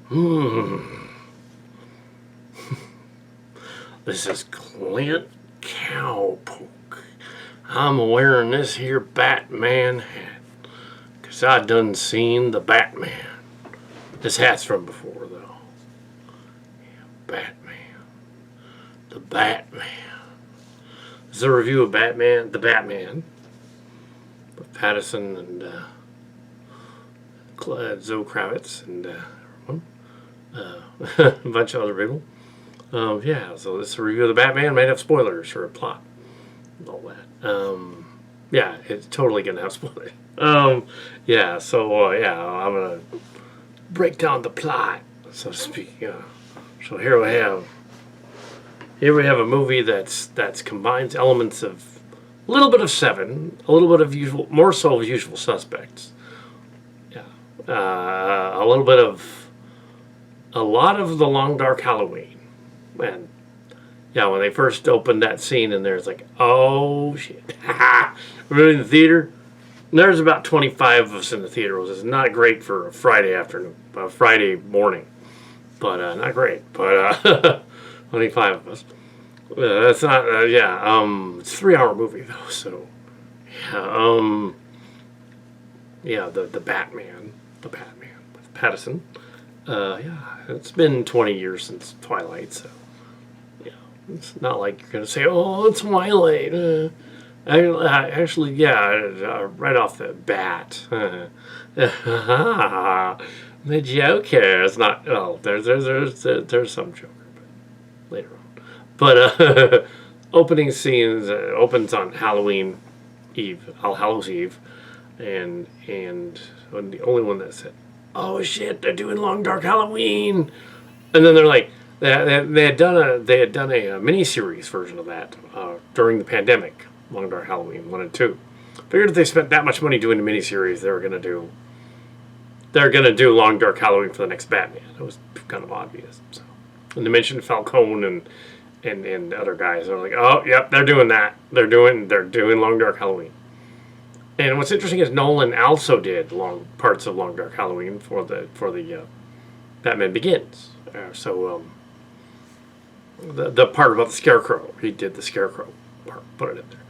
Hmm. This is Clint Cowpoke. I'm wearing this here Batman hat. Because I done seen the Batman. This hat's from before, though. Batman. The Batman. This is a review of Batman. The Batman. With Pattinson and Zoe Kravitz and a bunch of other people. Yeah, so this review of the Batman might have spoilers for a plot and all that. Yeah, it's totally gonna have spoilers. Yeah, so yeah, I'm gonna break down the plot, so to speak. So here we have a movie that's combines elements of a little bit of Seven, a little bit of usual, more so of Usual Suspects. Yeah, a little bit of a lot of the Long Dark Halloween. And yeah, when they first opened that scene and there's like, oh shit, we're in the theater. And there's about 25 of us in the theater, which is not great for a Friday afternoon, Friday morning, but not great. But 25 of us. That's not, yeah. It's a 3-hour movie though, so yeah. Yeah, the Batman with Pattinson. Yeah, it's been 20 years since Twilight, so. It's not like you're going to say, oh, it's Twilight. Actually, yeah, right off the bat. The Joker is not, oh, there's some Joker, but later on. But opening scenes opens on Halloween Eve, All Hallows Eve, and I'm the only one that said, oh shit, they're doing Long Dark Halloween. And then they're like, they had done a mini-series version of that during the pandemic, Long Dark Halloween 1 and 2. Figured if they spent that much money doing a mini-series, they're gonna do Long Dark Halloween for the next Batman. It was kind of obvious. So, and they mentioned Falcone and other guys. They're like, oh, yep, they're doing that. They're doing Long Dark Halloween. And what's interesting is Nolan also did parts of Long Dark Halloween for the Batman Begins. The part about the Scarecrow, he did the Scarecrow part, put it in there.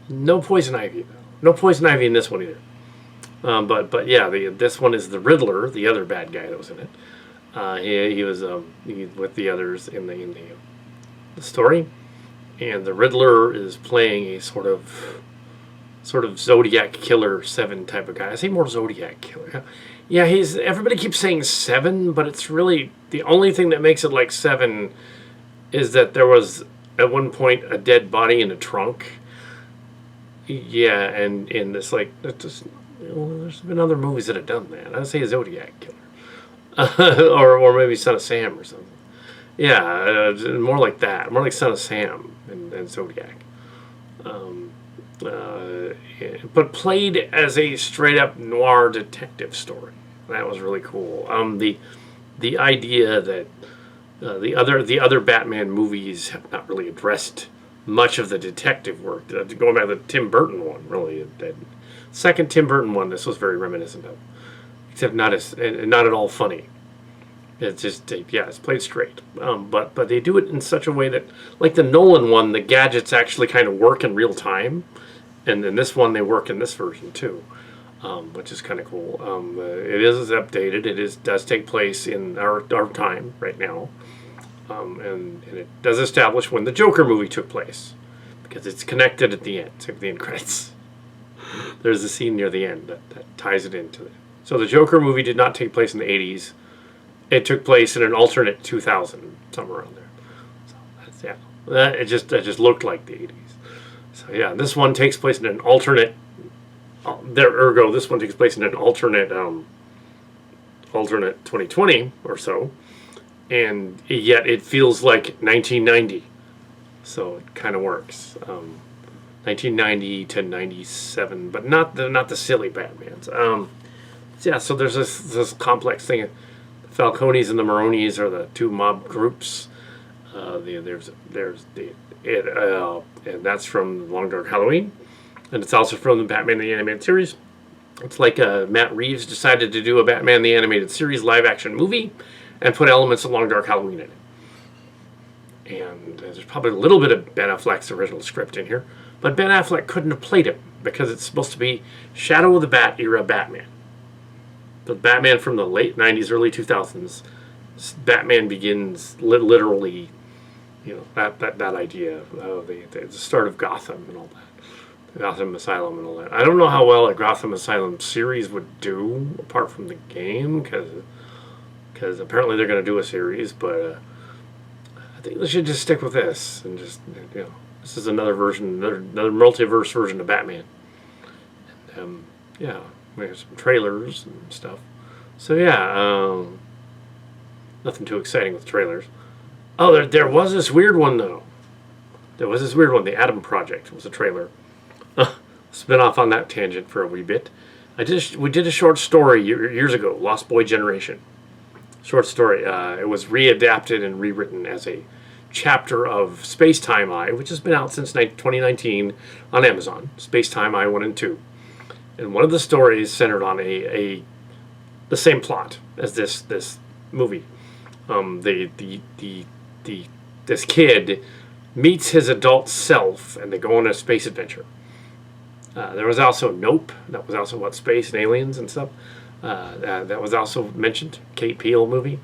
No Poison Ivy, though. No Poison Ivy in this one either. But yeah, this one is the Riddler, the other bad guy that was in it. He was with the others in the story, and the Riddler is playing a sort of Zodiac Killer 7 type of guy. I say more Zodiac Killer. Yeah, everybody keeps saying 7, but it's really the only thing that makes it like 7 is that there was at one point a dead body in a trunk. Yeah, and in this there's been other movies that have done that. I'd say Zodiac Killer, or maybe Son of Sam or something. Yeah, more like that, more like Son of Sam and Zodiac. But played as a straight up noir detective story. That was really cool. The idea that the other Batman movies have not really addressed much of the detective work. Going back to the Tim Burton one, really, the second Tim Burton one, this was very reminiscent of, except not at all funny. It's just it's played straight. But they do it in such a way that, like the Nolan one, the gadgets actually kind of work in real time. And in this one, they work in this version too, which is kind of cool. It is updated. It does take place in our time right now, and it does establish when the Joker movie took place, because it's connected at the end, at the end credits. There's a scene near the end that ties it into it. So the Joker movie did not take place in the 80s. It took place in an alternate 2000, somewhere around there. So it just looked like the 80s. So yeah, this one takes place in an alternate. This one takes place in an alternate 2020 or so, and yet it feels like 1990. So it kind of works. 1990 to 97, but not the silly Batmans. Yeah, so there's this complex thing. The Falcones and the Maronis are the two mob groups. And that's from Long Dark Halloween, and it's also from the Batman the Animated Series. It's like Matt Reeves decided to do a Batman the Animated Series live-action movie and put elements of Long Dark Halloween in it. And there's probably a little bit of Ben Affleck's original script in here, but Ben Affleck couldn't have played him because it's supposed to be Shadow of the Bat era Batman. The Batman from the late 90s, early 2000s. Batman begins literally, that idea of the start of Gotham and all that. Gotham Asylum and all that. I don't know how well a Gotham Asylum series would do apart from the game, because apparently they're going to do a series, but I think they should just stick with this and just, this is another version, another multiverse version of Batman. And, yeah, we have some trailers and stuff. So yeah, nothing too exciting with trailers. Oh, there was this weird one though. There was this weird one. The Adam Project was a trailer. Spin off on that tangent for a wee bit. We did a short story years ago, Lost Boy Generation. Short story. It was readapted and rewritten as a chapter of Space Time Eye, which has been out since 2019 on Amazon. Space Time Eye 1 and 2. And one of the stories centered on the same plot as this movie. This kid meets his adult self, and they go on a space adventure. There was also Nope. That was also about space and aliens and stuff. That was also mentioned. Kate Peele movie.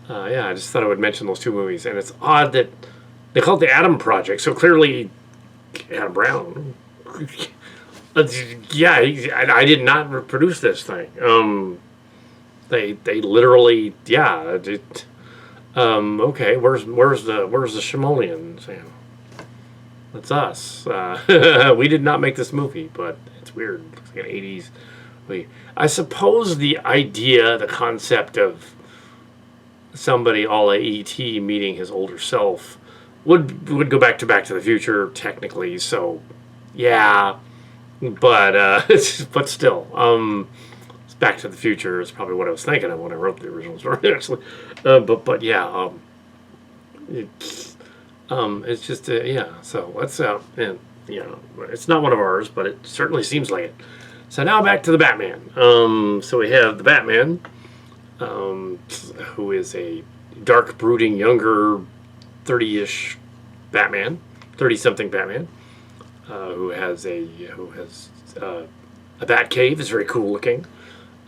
I just thought I would mention those two movies. And it's odd that they call it the Adam Project. So clearly, Adam Brown. I did not produce this thing. They literally, okay, where's the Shimolians? That's us. We did not make this movie, but it's weird. It looks like an 80s movie. I suppose the idea, the concept of somebody a la E.T. meeting his older self would go back to the Future, technically. So, yeah. But but still, it's Back to the Future is probably what I was thinking of when I wrote the original story, actually. But yeah, it's just So let's and it's not one of ours, but it certainly seems like it. So now back to the Batman. So we have the Batman, who is a dark, brooding, younger, 30-ish Batman, 30-something Batman, who has a Batcave. Is very cool looking.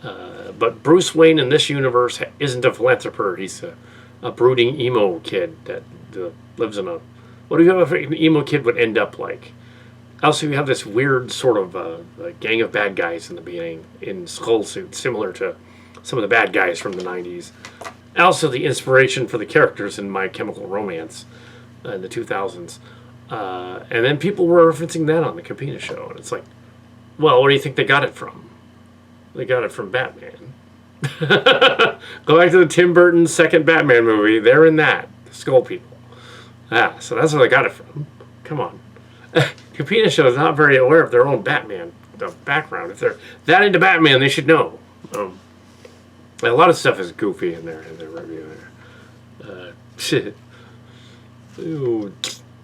But Bruce Wayne in this universe isn't a philanthropist. He's a brooding emo kid that lives in a... What do you have an emo kid would end up like? Also, you have this weird sort of a gang of bad guys in the beginning in skull suits, similar to some of the bad guys from the 90s. Also, the inspiration for the characters in My Chemical Romance in the 2000s. And then people were referencing that on the Capina show. And it's like, well, where do you think they got it from? They got it from Batman. Go back to the Tim Burton second Batman movie. They're in that. The Skull People. So that's where they got it from. Come on. Capina show is not very aware of their own Batman background. If they're that into Batman, they should know. A lot of stuff is goofy in their review there. Ooh,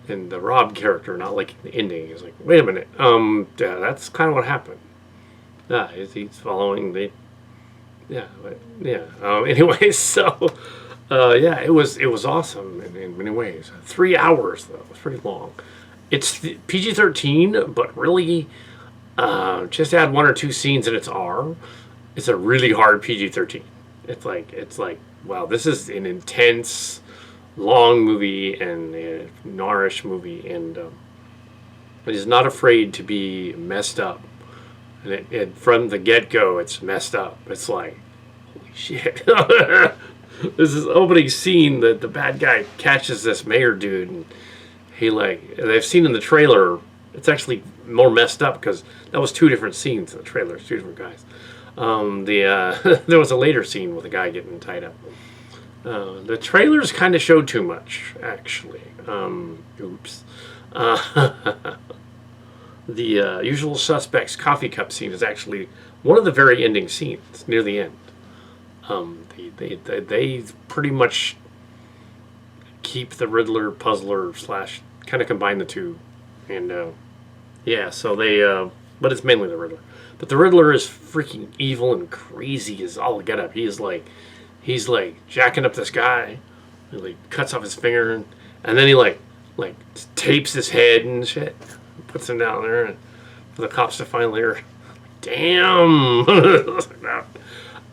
and the Rob character not liking the ending. He's like, wait a minute. That's kind of what happened. He's following the... Anyway, so... it was awesome in many ways. 3 hours, though. It was pretty long. It's PG-13, but really, just add 1 or 2 scenes and it's R. It's a really hard PG-13. It's like, wow, this is an intense, long movie and a noirish movie, and it is not afraid to be messed up. And from the get-go, it's messed up. It's like, holy shit. There's this opening scene that the bad guy catches this mayor dude, and they've seen in the trailer, it's actually more messed up because that was 2 different scenes in the trailer, 2 different guys. There was a later scene with a guy getting tied up. The trailers kind of showed too much, actually. Oops. The Usual Suspects coffee cup scene is actually one of the very ending scenes, near the end. They pretty much keep the Riddler puzzler / kind of combine the two, and so they but it's mainly the Riddler. But the Riddler is freaking evil and crazy as all get up. He's like jacking up this guy. He like cuts off his finger, and then he like tapes his head and shit, puts him down there, and for the cops to find later. Damn.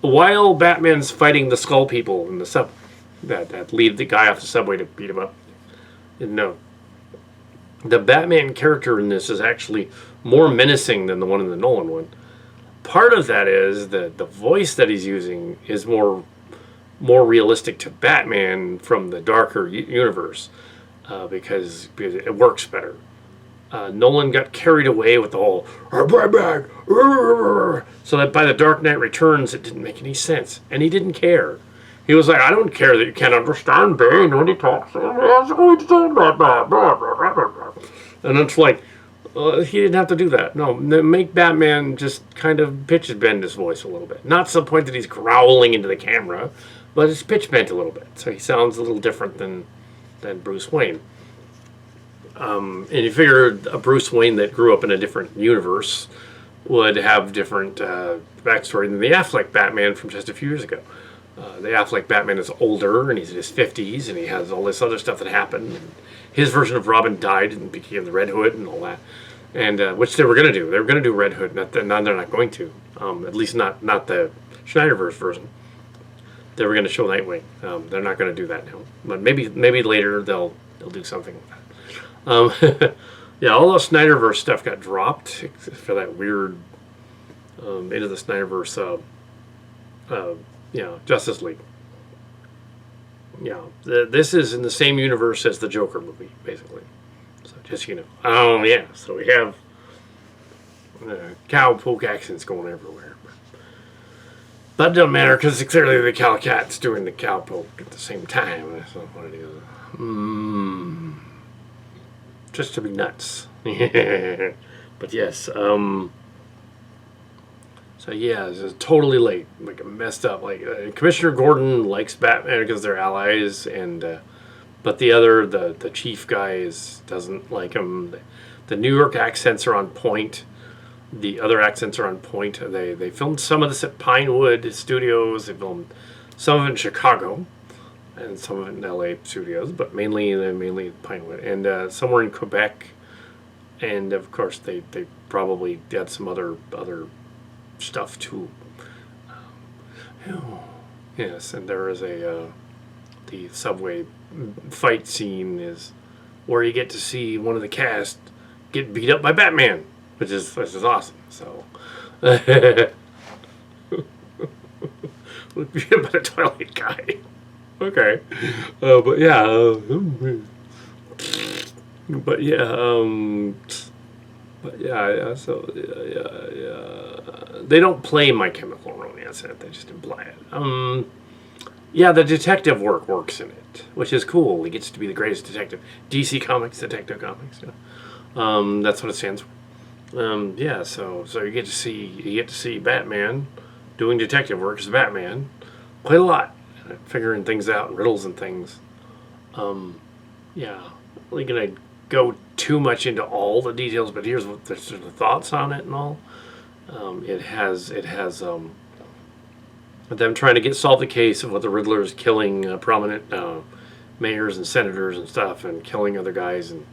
While Batman's fighting the Skull people in the sub that lead the guy off the subway to beat him up. No. The Batman character in this is actually more menacing than the one in the Nolan one. Part of that is that the voice that he's using is more realistic to Batman from the darker universe because it works better. Nolan got carried away with the whole Batman, so that by The Dark Knight Returns it didn't make any sense, and he didn't care. He was like, I don't care that you can't understand Bane when he talks. And it's like, he didn't have to do that. No, make Batman just kind of pitch bend his voice a little bit. Not to the point that he's growling into the camera, but it's pitch bent a little bit. So he sounds a little different than Bruce Wayne. And you figure a Bruce Wayne that grew up in a different universe would have different backstory than the Affleck Batman from just a few years ago. The Affleck Batman is older, and he's in his 50s, and he has all this other stuff that happened. His version of Robin died and became the Red Hood and all that, and which they were going to do. They were going to do Red Hood. Now they're not going to. At least not the Snyderverse version. They were going to show Nightwing. They're not going to do that now. But maybe later they'll do something with that. Yeah, all the Snyderverse stuff got dropped for that weird into the Snyderverse. Justice League. Yeah, this is in the same universe as the Joker movie, basically. So just yeah. So we have Cowpoke accents going everywhere, but it doesn't matter because clearly the Kal Cat's doing the Cowpoke at the same time. That's not what it is. Just to be nuts. But yes. So yeah, it's totally late, like messed up. Like Commissioner Gordon likes Batman because they're allies, and but the chief guy doesn't like him. The New York accents are on point. The other accents are on point. They filmed some of this at Pinewood Studios. They filmed some of it in Chicago, and some of it in L.A. studios, but mainly Pinewood, and somewhere in Quebec, and of course they probably had some other stuff too. Yes, and there is the subway fight scene is where you get to see one of the cast get beat up by Batman, which is awesome. So, beat up by the Twilight guy. Okay, but yeah, so they don't play My Chemical Romance in it, they just imply it. The detective work works in it, which is cool. He gets to be the greatest detective. DC Comics, Detective Comics. Yeah. That's what it stands for. So you get to see Batman doing detective work as Batman quite a lot, figuring things out and riddles and things. Really gonna go too much into all the details, but here's what the thoughts on it and all. It has them trying to solve the case of what the Riddler is killing prominent mayors and senators and stuff, and killing other guys and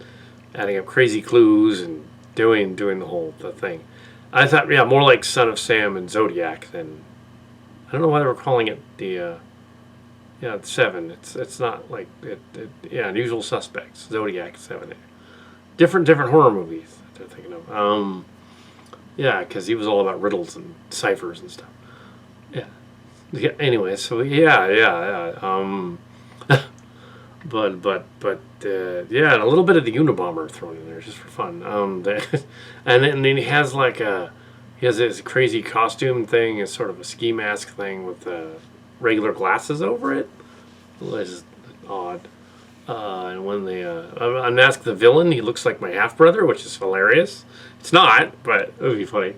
adding up crazy clues and doing the thing. I thought, more like Son of Sam and Zodiac than, I don't know why they were calling it the it's 7. It's not like Unusual Suspects, Zodiac 7. Different horror movies that they're thinking of. Because he was all about riddles and ciphers and stuff. Yeah. Anyway, so but and a little bit of the Unabomber thrown in there just for fun. And then he has this crazy costume thing, is sort of a ski mask thing with regular glasses over it. Which is odd. And when they unmask the villain, he looks like my half brother, which is hilarious. It's not, but it would be funny.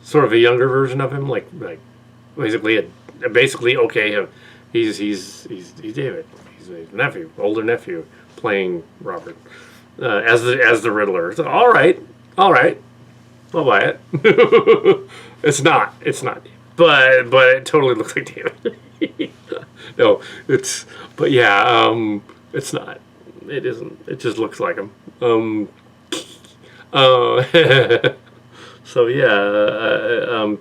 Sort of a younger version of him, like basically okay. He's David. his nephew, older nephew, playing Robert as the Riddler. So, all right, I'll buy it. It's not, but it totally looks like David. No, but yeah, it's not. It isn't. It just looks like him. Uh, so yeah,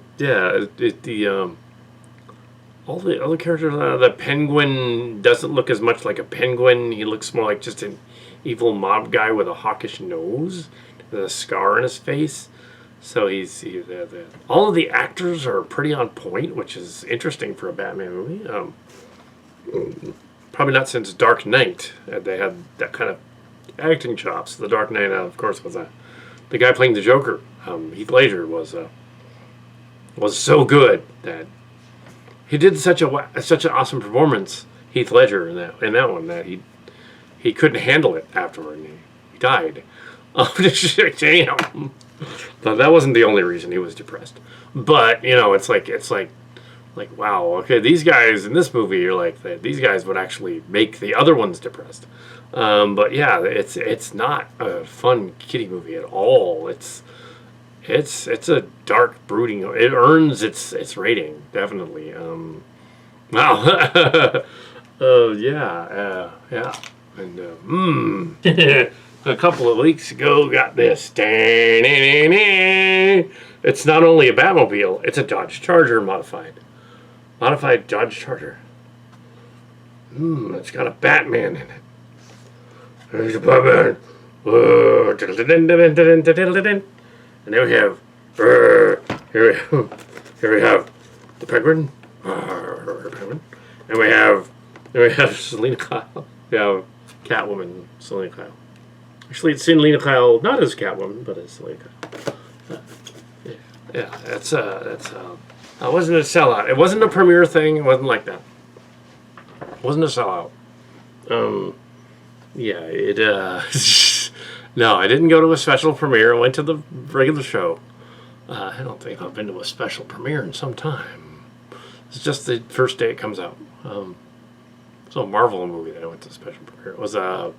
all the other characters. The Penguin doesn't look as much like a penguin. He looks more like just an evil mob guy with a hawkish nose, and a scar on his face. So all of the actors are pretty on point, which is interesting for a Batman movie. Probably not since Dark Knight they had that kind of acting chops. The Dark Knight, of course, was the guy playing the Joker. Heath Ledger was so good that he did such an awesome performance. Heath Ledger in that one that he couldn't handle it afterward, and he died. Damn. But that wasn't the only reason he was depressed. But it's like wow, okay, these guys in this movie, you're like these guys would actually make the other ones depressed. But yeah, it's not a fun kiddie movie at all. It's a dark, brooding. It earns its rating, definitely. Wow. Yeah. And a couple of weeks ago, got this. It's not only a Batmobile; it's a Dodge Charger modified Dodge Charger. It's got a Batman in it. There's a Batman. And then we have here we have the Penguin. And we have Selena Kyle. We have Catwoman, Selena Kyle. Actually, it's Selena Kyle not as Catwoman, but as Selena Kyle. Yeah, that's it wasn't a sellout. It wasn't a premiere thing. It wasn't like that. It wasn't a sellout. No, I didn't go to a special premiere. I went to the regular show. I don't think I've been to a special premiere in some time. It's just the first day it comes out. It's a Marvel movie that I went to a special premiere. It was the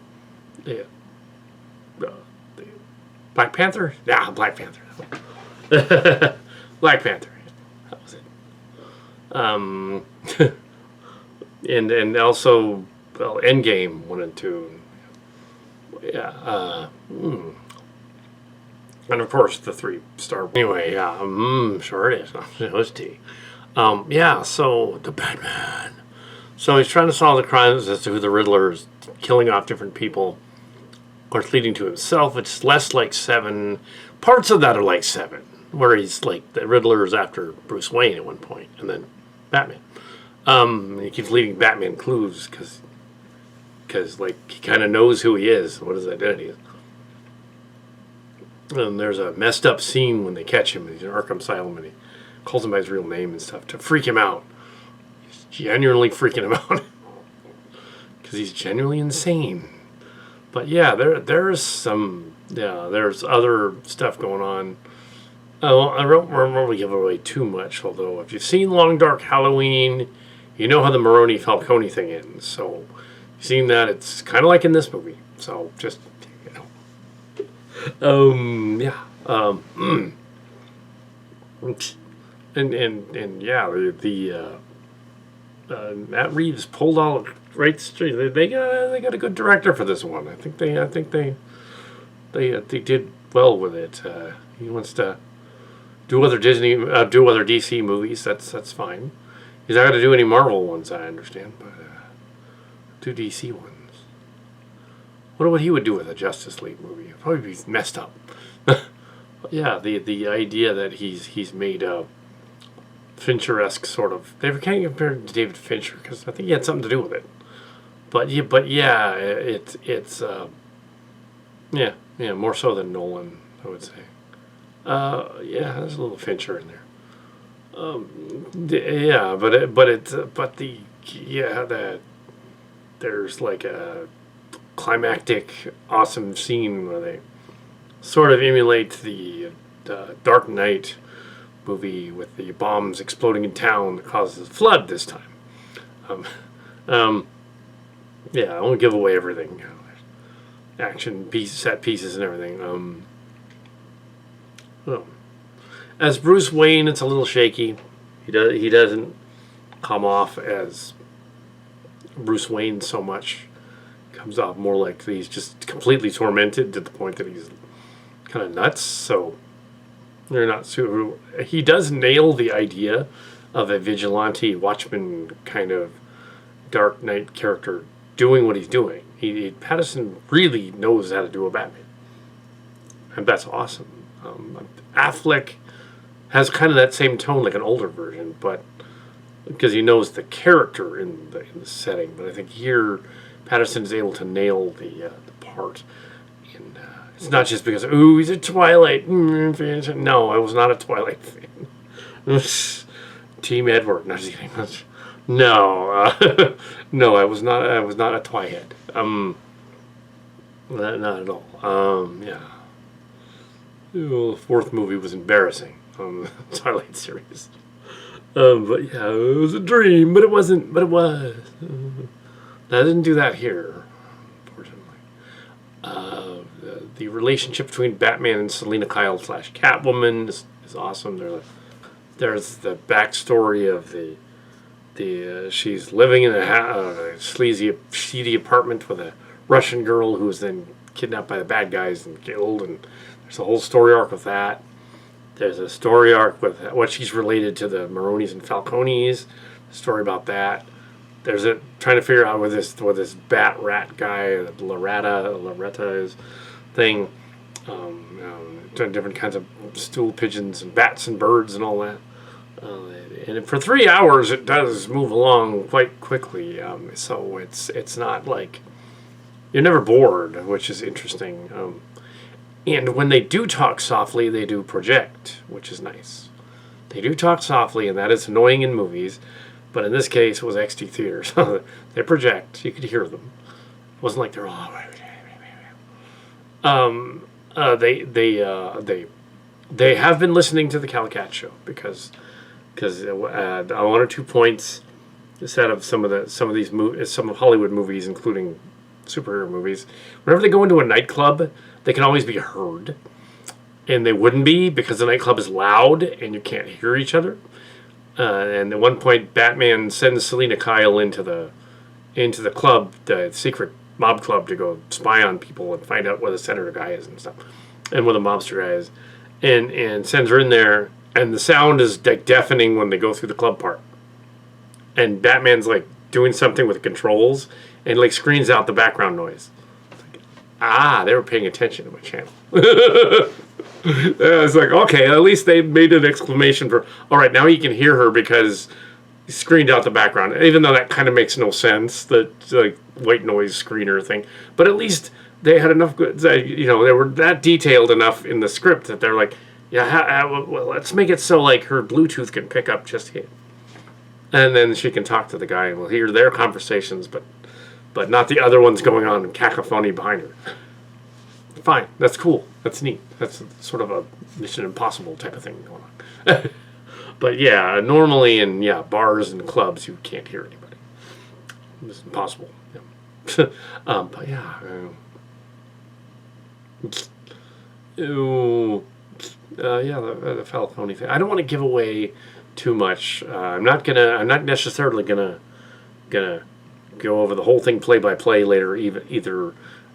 Black Panther? Yeah, Black Panther. Black Panther. That was it. And also, well, Endgame 1 and 2. Yeah. And of course, the 3-star. Anyway, yeah. Sure it is. It was T. Yeah. So the Batman. So he's trying to solve the crimes as to who the Riddler is, killing off different people. Of course, leading to himself. It's less like 7. Parts of that are like 7, where he's like the Riddler is after Bruce Wayne at one point, and then Batman. He keeps leaving Batman clues because like he kind of knows who he is, what his identity is. And there's a messed up scene when they catch him. He's in Arkham Asylum, and he calls him by his real name and stuff to freak him out. He's genuinely freaking him out because he's genuinely insane. But yeah, there's other stuff going on. I don't really give away too much, although if you've seen Long Dark Halloween, you know how the Maroni Falcone thing ends. So you've seen that. It's kind of like in this movie. So just, yeah. And yeah, Matt Reeves pulled all right straight. They got a good director for this one. I think they did well with it. He wants to do other DC movies. That's fine. He's not going to do any Marvel ones, I understand, but do DC ones. Wonder what he would do with a Justice League movie. It'd probably be messed up. Yeah, the idea that he's made a Fincher-esque sort of. They can't compare it to David Fincher because I think he had something to do with it. But yeah, it's more so than Nolan, I would say. Yeah, there's a little Fincher in there. There's like a climactic, awesome scene where they sort of emulate the Dark Knight movie with the bombs exploding in town that causes a flood this time. Yeah, I won't give away everything. Action pieces, set pieces, and everything. Well, as Bruce Wayne, it's a little shaky. He doesn't come off as Bruce Wayne so much. Comes off more like he's just completely tormented to the point that he's kind of nuts. So they're not super. He does nail the idea of a vigilante watchman kind of Dark Knight character doing what he's doing. Patterson really knows how to do a Batman, and that's awesome. Affleck has kind of that same tone, like an older version, but because he knows the character in the setting. But I think here Patterson is able to nail the part. And it's not just because he's a Twilight fan. No, I was not a Twilight fan. Team Edward. Not kidding. No, no, I was not. I was not a Twihead. Not at all. Yeah. Ooh, the fourth movie was embarrassing. The Twilight series. But yeah, it was a dream, but it wasn't. But it was. I didn't do that here, unfortunately. The relationship between Batman and Selina Kyle / Catwoman is awesome. There's the backstory of she's living in a sleazy, seedy apartment with a Russian girl who was then kidnapped by the bad guys and killed, and there's a whole story arc with that. There's a story arc with what she's related to the Maronis and Falcones. Story about that. There's trying to figure out what this bat rat guy, Loretta is thing. Different kinds of stool pigeons and bats and birds and all that. And for 3 hours, it does move along quite quickly. So it's not like you're never bored, which is interesting. And when they do talk softly, they do project, which is nice. They do talk softly, and that is annoying in movies. But in this case, it was XD theater, so they project. You could hear them. It wasn't like they're all. They have been listening to the Kal Cat show because on 1 or 2 points, instead of some of Hollywood movies, including superhero movies, whenever they go into a nightclub, they can always be heard, and they wouldn't be because the nightclub is loud and you can't hear each other. And at one point, Batman sends Selina Kyle into the club, the secret mob club, to go spy on people and find out where the senator guy is and stuff, and where the mobster guy is, and sends her in there. And the sound is like deafening when they go through the club part. And Batman's like doing something with the controls and like screens out the background noise. They were paying attention to my channel. It's like, okay, at least they made an exclamation for, all right, now you can hear her because he screened out the background. Even though that kind of makes no sense, that like white noise screener thing. But at least they had enough good, they were that detailed enough in the script that they're like, yeah, well, let's make it so like her Bluetooth can pick up just hit. And then she can talk to the guy and we'll hear their conversations, but not the other ones going on in cacophony behind her. Fine, that's cool. That's neat. That's sort of a Mission Impossible type of thing going on. But yeah, normally in bars and clubs you can't hear anybody. It's impossible. Yeah. But yeah. The Falcone thing. I don't want to give away too much. I'm not necessarily gonna go over the whole thing play by play later. Either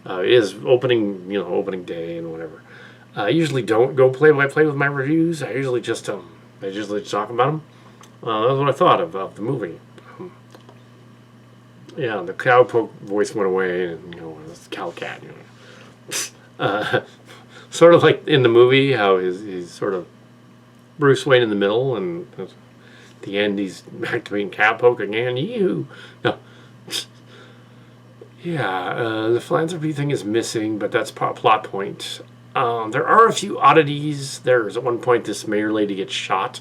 is opening day and whatever. I usually don't go play by play with my reviews. I usually just talk about them. That's what I thought of the movie. The Cowpoke voice went away, and it's Kal Cat. Sort of like in the movie, how he's sort of Bruce Wayne in the middle, and at the end he's back to being Cowpoke again. No. The philanthropy thing is missing, but that's a plot point. There are a few oddities. There's at one point this mayor lady gets shot,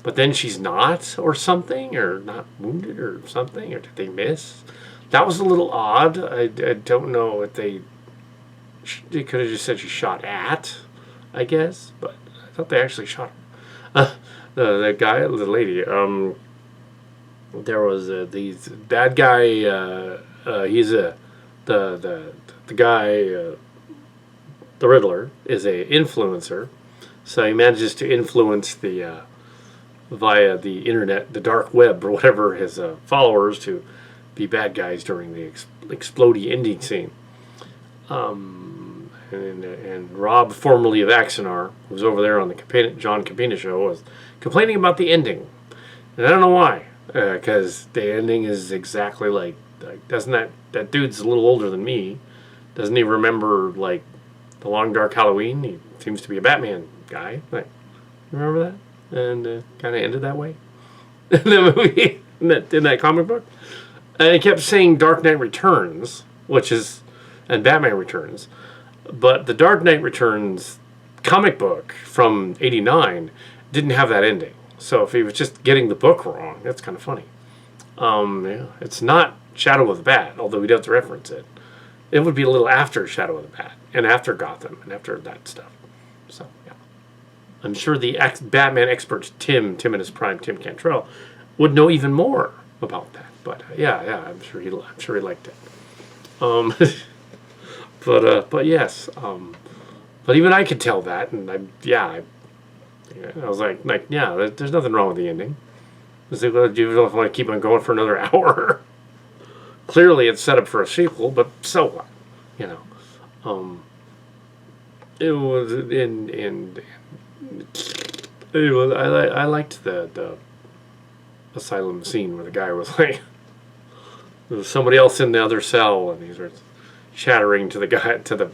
but then she's not, or something, or not wounded, or something, or did they miss? That was a little odd. I don't know if they could have just said she shot at, I guess, but I thought they actually shot her. The lady. There was these bad guy he's the guy, the Riddler, is a influencer. So he manages to influence via the internet, the dark web, or whatever, his followers to be bad guys during the explodey ending scene. And Rob, formerly of Axanar, who was over there on the John Campina show, was complaining about the ending. And I don't know why, because the ending is exactly like doesn't that dude's a little older than me? Doesn't he remember like the Long Dark Halloween? He seems to be a Batman guy. Like, remember that? And kind of ended that way in the movie, in that comic book. And he kept saying Dark Knight Returns, and Batman Returns. But the Dark Knight Returns comic book from '89 didn't have that ending. So if he was just getting the book wrong, that's kind of funny. Yeah, it's not Shadow of the Bat, although he does reference it. It would be a little after Shadow of the Bat, and after Gotham, and after that stuff. So, yeah. I'm sure the Batman expert Tim in his prime, Tim Cantrell, would know even more about that. But yeah, I'm sure he liked it. But yes, but even I could tell that, and I was like, yeah, there's nothing wrong with the ending. It's like, well, you don't want to keep on going for another hour. Clearly, it's set up for a sequel, but so what? You know, it was I liked the asylum scene where the guy was like, there was somebody else in the other cell, and he starts chattering to the guy to the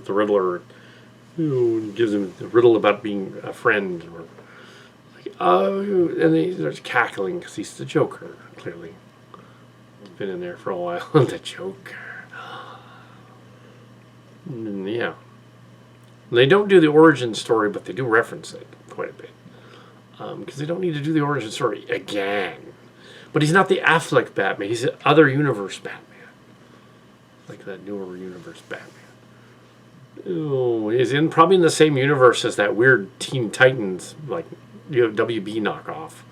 Riddler, and gives him the riddle about being a friend, or like, and then he starts cackling because he's the Joker. Clearly, he's been in there for a while. The Joker. And yeah, they don't do the origin story, but they do reference it quite a bit because they don't need to do the origin story again. But he's not the Affleck Batman. He's the other universe Batman. Like that newer universe Batman. Oh, he's probably in the same universe as that weird Teen Titans, like WB knockoff.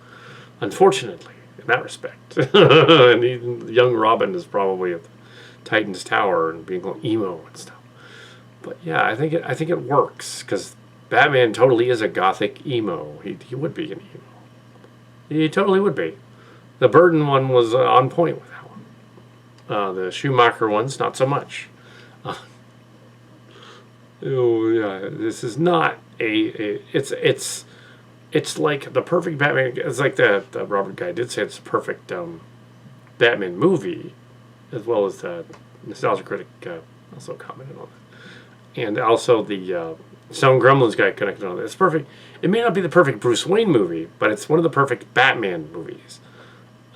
Unfortunately, in that respect. And young Robin is probably at the Titans Tower and being all emo and stuff. But yeah, I think it works because Batman totally is a gothic emo. He would be an emo. He totally would be. The Burton one was on point with that one. The Schumacher one's not so much. This is not it's like the perfect Batman. It's like the Robert guy did say it's a perfect Batman movie, as well as the Nostalgia Critic also commented on it, and also the Stone Gremlins guy connected on it. It's perfect. It may not be the perfect Bruce Wayne movie, but it's one of the perfect Batman movies.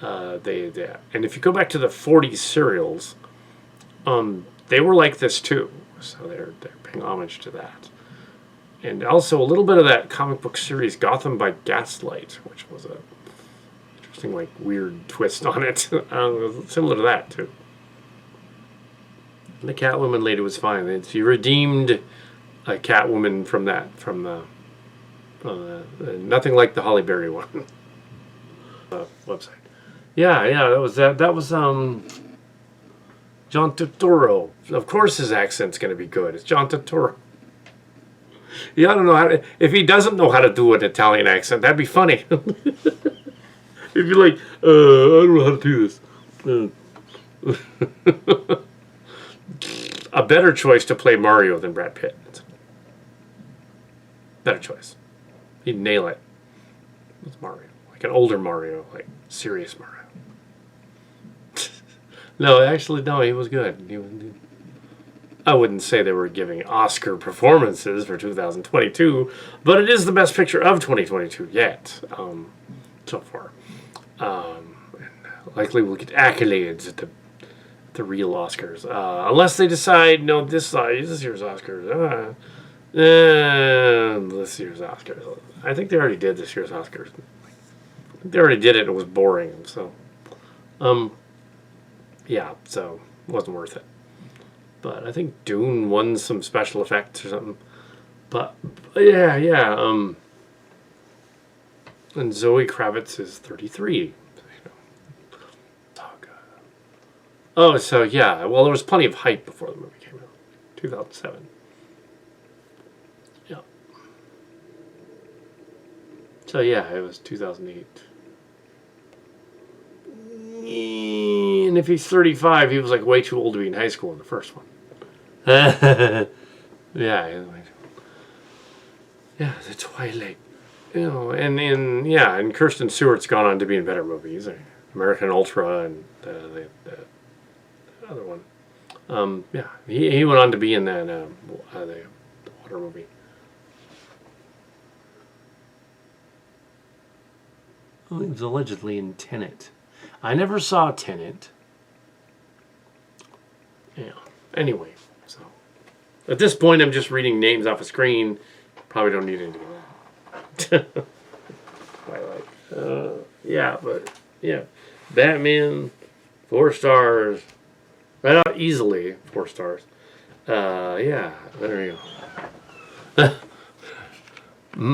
And if you go back to the '40s serials, they were like this too. So they're paying homage to that, and also a little bit of that comic book series Gotham by Gaslight, which was a interesting, like, weird twist on it. Similar to that too. And the Catwoman lady was fine. She redeemed a Catwoman from the nothing like the Holly Berry one website. Yeah, that was John Turturro. Of course his accent's going to be good. It's John Turturro. Yeah, I don't know if he doesn't know how to do an Italian accent, that'd be funny. He'd be like, I don't know how to do this. A better choice to play Mario than Brad Pitt. Better choice. He'd nail it. With Mario. Like an older Mario, like serious Mario. No, actually, no, he was good. I wouldn't say they were giving Oscar performances for 2022, but it is the best picture of 2022 yet, so far. And likely we'll get accolades at the real Oscars, unless they decide, no, this year's Oscars. This year's Oscars. I think they already did this year's Oscars. I think they already did it. It was boring, so. Yeah, so it wasn't worth it. But I think Dune won some special effects or something. But yeah. And Zoe Kravitz is 33. Oh, so yeah. Well, there was plenty of hype before the movie came out. 2007. Yeah. So yeah, it was 2008. And if he's 35, he was like way too old to be in high school in the first one. Yeah. Yeah, the Twilight. You know, and Kirsten Stewart's gone on to be in better movies, like American Ultra and the other one. Yeah, he went on to be in the water movie. Oh, he was allegedly in Tenet. I never saw Tenet. Yeah. Anyway, so at this point, I'm just reading names off a screen. Probably don't need any of that. Twilight. Yeah, but yeah, Batman, 4 stars. Right out easily, 4 stars. Yeah, there you go.